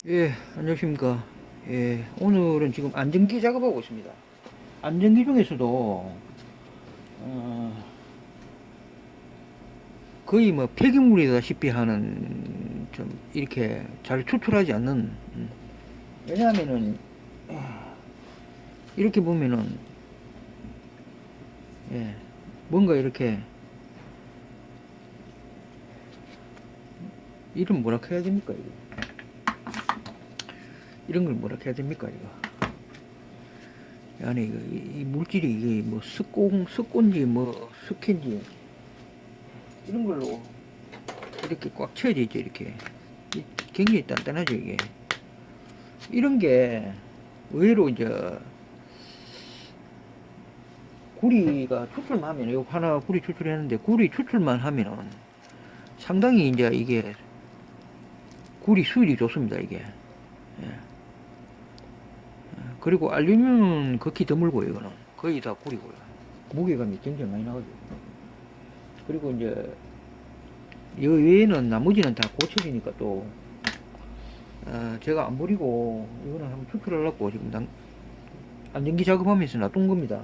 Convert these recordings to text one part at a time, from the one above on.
예, 안녕하십니까. 예, 오늘은 지금 안전기 작업하고 있습니다. 안전기 중에서도, 거의 뭐 폐기물이다시피 하는, 좀, 이렇게 잘 추출하지 않는, 왜냐하면은, 이렇게 보면은, 예, 뭔가 이렇게, 이름 뭐라 해야 됩니까, 이거? 이런 걸 뭐라 해야 됩니까, 이거? 안에 이 물질이 이게 뭐 습곤지, 뭐, 습캔지, 이런 걸로 이렇게 꽉 채워져 있죠, 이렇게. 굉장히 단단하죠, 이게. 이런 게 의외로 이제 구리가 추출만 하면, 요 하나 구리 추출했는데, 구리 추출만 하면은 상당히 이제 이게 구리 수율이 좋습니다, 이게. 예. 그리고 알루미늄은 극히 드물고요, 이거는. 거의 다 구리고요. 무게감이 굉장히 많이 나가죠. 그리고 이제, 이 외에는 나머지는 다 고철이니까 또, 제가 안 버리고, 이거는 한번 추출하려고 지금 안전기 작업하면서 놔둔 겁니다.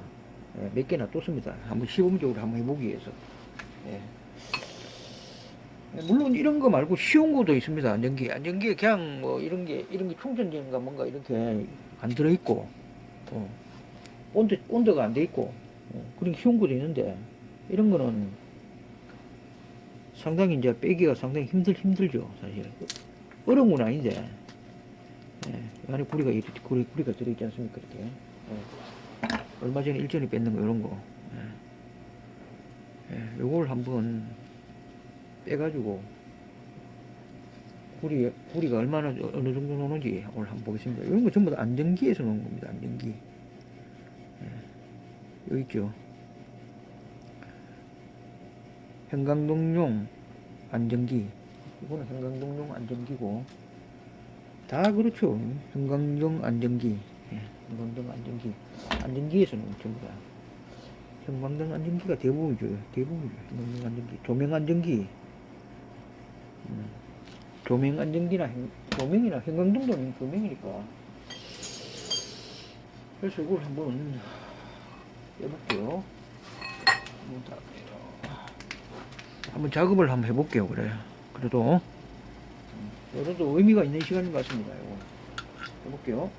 예, 몇 개나 뒀습니다. 한번 시범적으로 한번 해보기 위해서. 예. 물론 이런 거 말고 쉬운 것도 있습니다. 안전기. 안전기에 그냥 뭐 이런 게 충전기인가 뭔가 이렇게 안 들어있고, 온도가 안 돼 있고, 그런 쉬운 것도 있는데, 이런 거는 상당히 이제 빼기가 상당히 힘들죠, 사실. 어려운 건 아닌데, 예, 안에 구리가 들어있지 않습니까, 이렇게. 얼마 전에 일전에 뺐는 거, 이런 거. 요걸 한번 빼가지고, 구리가 얼마나, 어느 정도 나오는지 오늘 한번 보겠습니다. 이런 거 전부 다 안전기에서 나온 겁니다, 안전기. 여기 있죠. 형광등용 안전기. 이거는 형광등용 안전기고, 다 그렇죠. 형광등 안전기. 예, 형광등 안전기. 안전기에서는 전부 다. 형광등 안전기가 대부분이죠. 대부분이죠. 형광등 안전기. 조명 안전기. 조명 안전기나 조명이나 형광등도 조명이니까. 그래서 이걸 한번 해볼게요. 한번 작업을 한번 해볼게요. 그래. 그래도 의미가 있는 시간인 것 같습니다. 이거 해볼게요.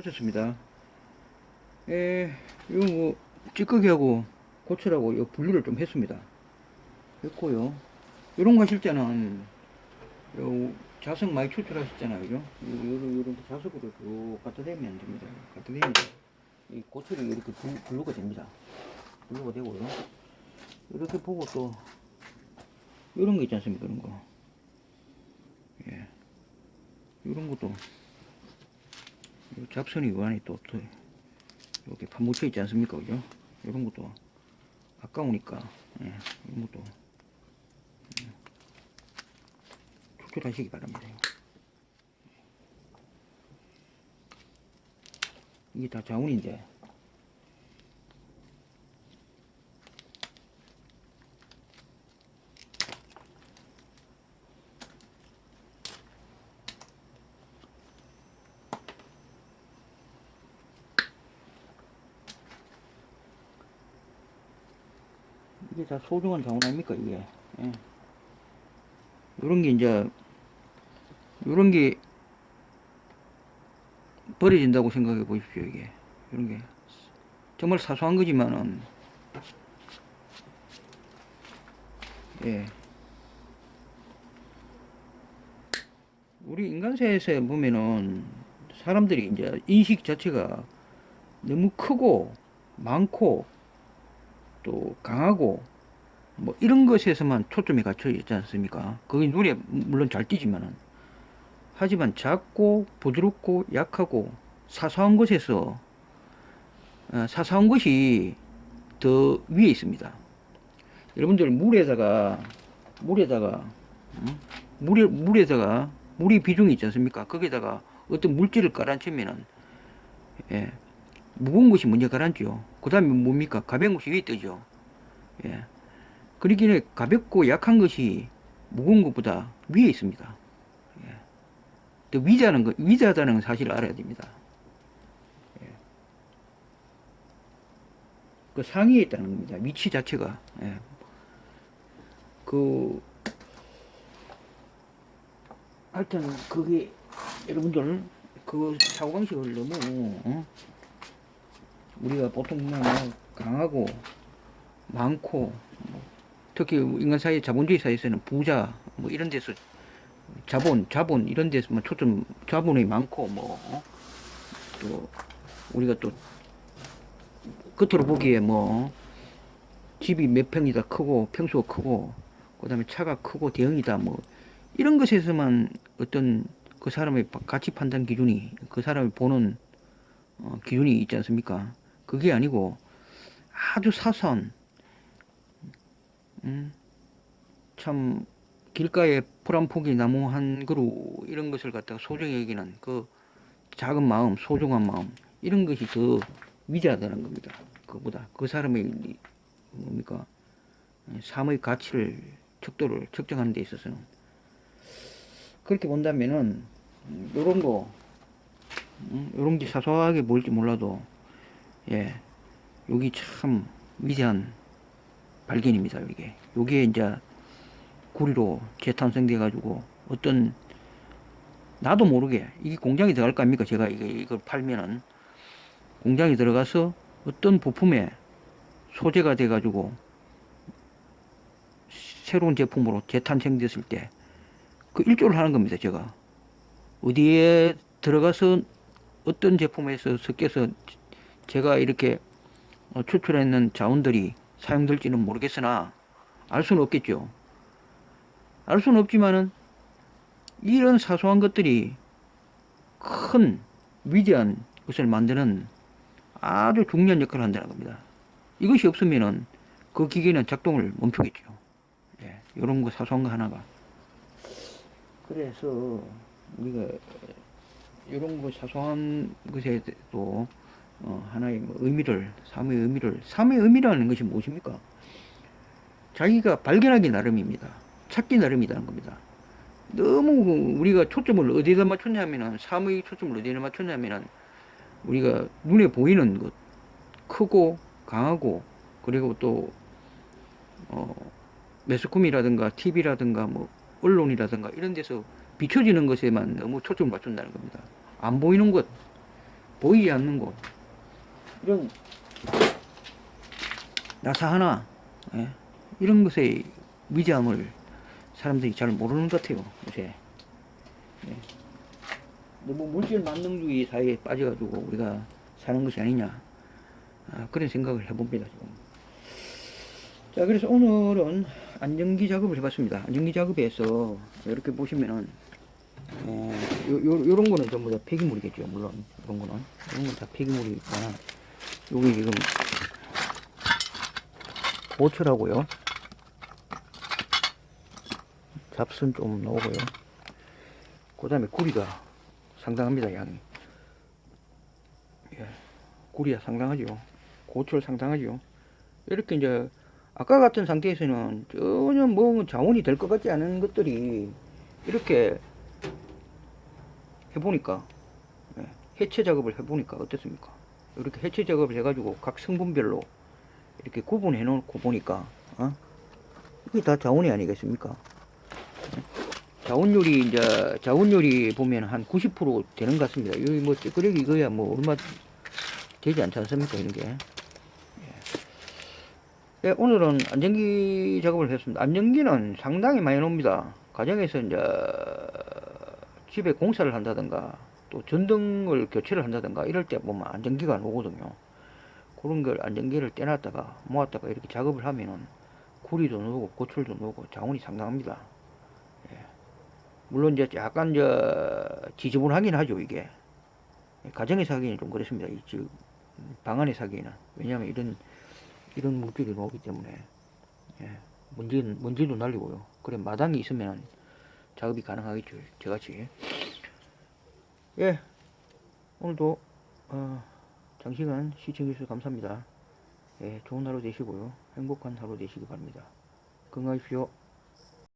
마쳤습니다. 이거 뭐 찌꺼기하고 고추라고 이 분리를 좀 했습니다. 했고요. 이런 거 하실 때는 요 자석 많이 추출하셨잖아요, 그죠? 요런 자석으로 쭉 갖다 대면 됩니다. 갖다 대면 이 고추를 이렇게 분류가 됩니다. 분류가 되고요. 이렇게 보고 또 이런 거 있지 않습니까? 이런 거. 예. 이런 것도 요 잡선이 요 안에 또 이렇게 파묻혀 있지 않습니까? 그죠? 이런 것도 아까우니까 예. 이런 것도 추출하시기 바랍니다. 이게 다 자운인데 이게 다 소중한 자원 아닙니까 이게. 예. 요런 게 이제 요런 게 버려진다고 생각해 보십시오. 이게 이런 게 정말 사소한 거지만은 예. 우리 인간사에서 보면은 사람들이 이제 인식 자체가 너무 크고 많고 또 강하고 뭐 이런 것에서만 초점이 갖춰 있지 않습니까? 그게 눈에 물론 잘 띄지만은 하지만 작고 부드럽고 약하고 사소한 것에서 사소한 것이 더 위에 있습니다. 여러분들 물에다가 물의 비중이 있지 않습니까? 거기다가 어떤 물질을 가라앉히면은 예, 무거운 것이 먼저 가라앉죠. 그 다음에 뭡니까? 가벼운 것이 위에 뜨죠. 예. 그러기에 가볍고 약한 것이 무거운 것보다 위에 있습니다. 예. 또 위자다는 건 사실을 알아야 됩니다. 예. 그 상위에 있다는 겁니다. 위치 자체가. 예. 하여튼, 그게, 여러분들, 그 사고방식을 너무, 우리가 보통 보면 강하고, 많고, 특히 인간 사회, 자본주의 사회에서는 부자, 뭐 이런 데서 자본 이런 데서만 초점, 자본이 많고 또 우리가 또 겉으로 보기에 집이 몇 평이다 크고 평수가 크고 그다음에 차가 크고 대형이다 뭐 이런 것에서만 어떤 그 사람의 가치 판단 기준이 그 사람이 보는 기준이 있지 않습니까? 그게 아니고 아주 사소한 참 길가에 풀 한 포기 나무 한 그루 이런 것을 갖다가 소중히 여기는 그 작은 마음, 소중한 마음 이런 것이 더 위대하다는 겁니다. 그보다 그 사람의 뭡니까 삶의 가치를 척도를 측정하는 데 있어서는 그렇게 본다면은 요런 거 요런 게 사소하게 보일지 몰라도 예 여기 참 위대한 발견입니다. 요게 이제 구리로 재탄생돼 가지고 어떤 나도 모르게 이게 공장에 들어갈 거 아닙니까? 제가 이걸 팔면은 공장에 들어가서 어떤 부품에 소재가 돼 가지고 새로운 제품으로 재탄생됐을 때 그 일조를 하는 겁니다. 제가 어디에 들어가서 어떤 제품에서 섞여서 제가 이렇게 추출해낸 자원들이 사용될지는 모르겠으나 알 수는 없겠죠. 알 수는 없지만은 이런 사소한 것들이 큰 위대한 것을 만드는 아주 중요한 역할을 한다는 겁니다. 이것이 없으면은 그 기계는 작동을 멈추겠죠. 예, 이런 거 사소한 거 하나가. 그래서 우리가 이런 거 사소한 것에도 하나의 의미를, 삶의 의미라는 것이 무엇입니까? 자기가 발견하기 나름입니다. 찾기 나름이라는 겁니다. 너무 우리가 초점을 어디에다 맞췄냐면은 삶의 초점을 어디에다 맞췄냐면은 우리가 눈에 보이는 것 크고 강하고 그리고 또 매스컴이라든가 TV라든가 뭐 언론이라든가 이런 데서 비춰지는 것에만 너무 초점을 맞춘다는 겁니다. 안 보이는 것 보이지 않는 곳, 이런 나사 하나, 예? 이런 것의 위대함을 사람들이 잘 모르는 것 같아요, 요새. 예. 너무 물질 만능주의 사회에 빠져가지고 우리가 사는 것이 아니냐, 그런 생각을 해봅니다, 지금. 자, 그래서 오늘은 안정기 작업을 해봤습니다. 안정기 작업에서 이렇게 보시면은, 요런 거는 전부 다 폐기물이겠죠, 물론. 이런 거는. 이런 건 다 폐기물이니까. 여기 지금 고철하고요. 잡순 좀 나오고요. 그 다음에 구리가 상당합니다, 양이. 예, 구리가 상당하죠. 고철 상당하죠. 이렇게 이제 아까 같은 상태에서는 전혀 뭐 자원이 될 것 같지 않은 것들이 이렇게 해보니까, 예, 해체 작업을 해보니까 어떻습니까? 이렇게 해체 작업을 해가지고 각 성분별로 이렇게 구분해 놓고 보니까, 이게 다 자원이 아니겠습니까? 자원율이 이제 자원율이 보면 한 90% 되는 것 같습니다. 여기 뭐 찌끄레기 이거야 뭐 얼마 되지 않지 않습니까, 이런 게. 예, 오늘은 안정기 작업을 했습니다. 안정기는 상당히 많이 나옵니다. 가정에서 이제 집에 공사를 한다든가 또 전등을 교체를 한다든가 이럴 때 보면 안정기가 나오거든요. 그런 걸 안정기를 떼놨다가 모았다가 이렇게 작업을 하면은 구리도 나오고 고철도 나오고 자원이 상당합니다. 예. 물론 이제 약간 지저분하긴 하죠, 이게. 가정에서 하기에는 좀 그렇습니다. 방 안에서 하기에는. 왜냐하면 이런 물질이 나오기 때문에. 예. 먼지도 날리고요. 그래, 마당이 있으면 작업이 가능하겠죠, 저같이. 예, 오늘도 장시간 시청해주셔서 감사합니다. 예, 좋은 하루 되시고요. 행복한 하루 되시기 바랍니다. 건강하십시오.